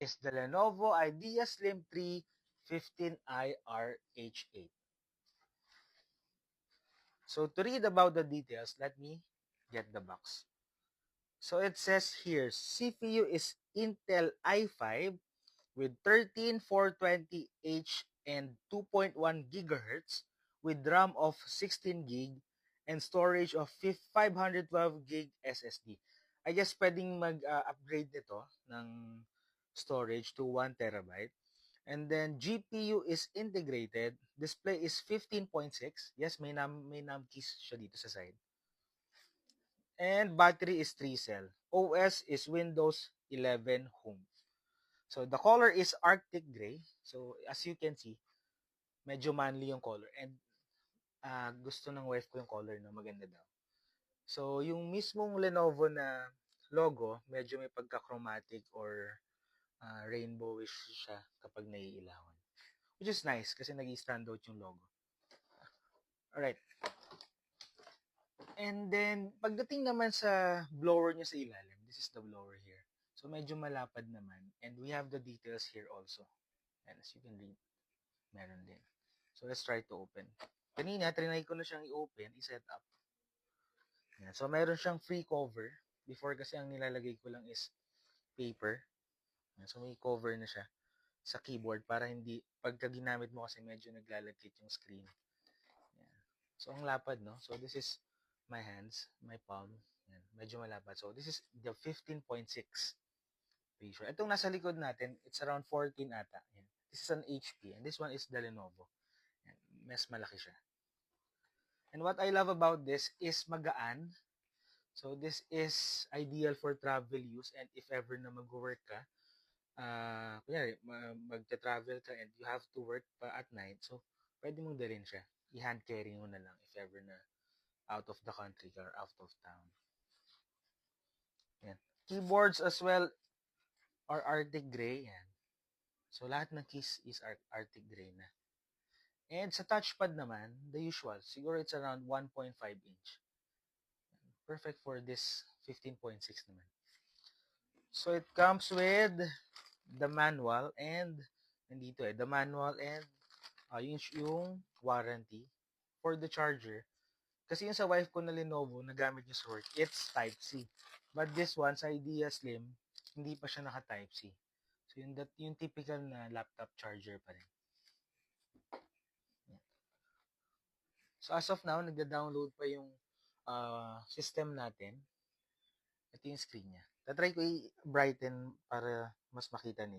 is the Lenovo Idea Slim 3 15i-RH8. So to read about the details, let me get the box. So it says here, CPU is Intel i5 with 13420H and 2.1 gigahertz with RAM of 16 gig and storage of 512 gig SSD. I guess pwedeng mag-upgrade nito ng storage to 1 terabyte. And then GPU is integrated. Display is 15.6. Yes, may num keys siya dito sa side. And battery is 3 cell. OS is Windows 11 Home. So the color is Arctic gray. So as you can see, medyo manly yung color and gusto ng wife ko yung color na maganda daw. So yung mismong Lenovo na logo, medyo may pagka-chromatic or rainbowish siya kapag naiilawan. Which is nice kasi nag-stand out yung logo. Alright. And then, pagdating naman sa blower niya sa ilalim, this is the blower here. So, medyo malapad naman. And we have the details here also. And as you can read, meron din. So, let's try to open. Kanina, trinay ko na siyang i-open, i-set up. Yan. So, meron siyang free cover. Before kasi ang nilalagay ko lang is paper. Yan. So, may cover na siya sa keyboard para hindi, pagka ginamit mo kasi medyo naglalagkit yung screen. Yan. So, ang lapad, no? So, this is my hands, my palm. Yan. Medyo malapad. So, this is the 15.6 ratio. Itong nasa likod natin, it's around 14 ata. Yan. This is an HP. And this one is the Lenovo. Yan. Mas malaki siya. And what I love about this is magaan. So, this is ideal for travel use. And if ever na mag-work ka, kunyari, magta-travel ka and you have to work pa at night, so, pwede mong dalhin siya. I-hand carry mo na lang if ever na out of the country or out of town. Yan. Keyboards as well are Arctic gray. Yan. So, lahat ng keys is Arctic gray na. And sa touchpad naman, the usual. Siguro it's around 1.5 inch. Perfect for this 15.6 naman. So, it comes with the manual and nandito the manual and yung warranty for the charger. Kasi yung sa wife ko na Lenovo, nagamit niya sa work, it's Type-C. But this one, sa Idea Slim, hindi pa siya naka-Type-C. So, yung typical na laptop charger pa rin. So, as of now, nagda-download pa yung system natin. Ito yung screen niya. Tatry ko i-brighten para mas makita niyo.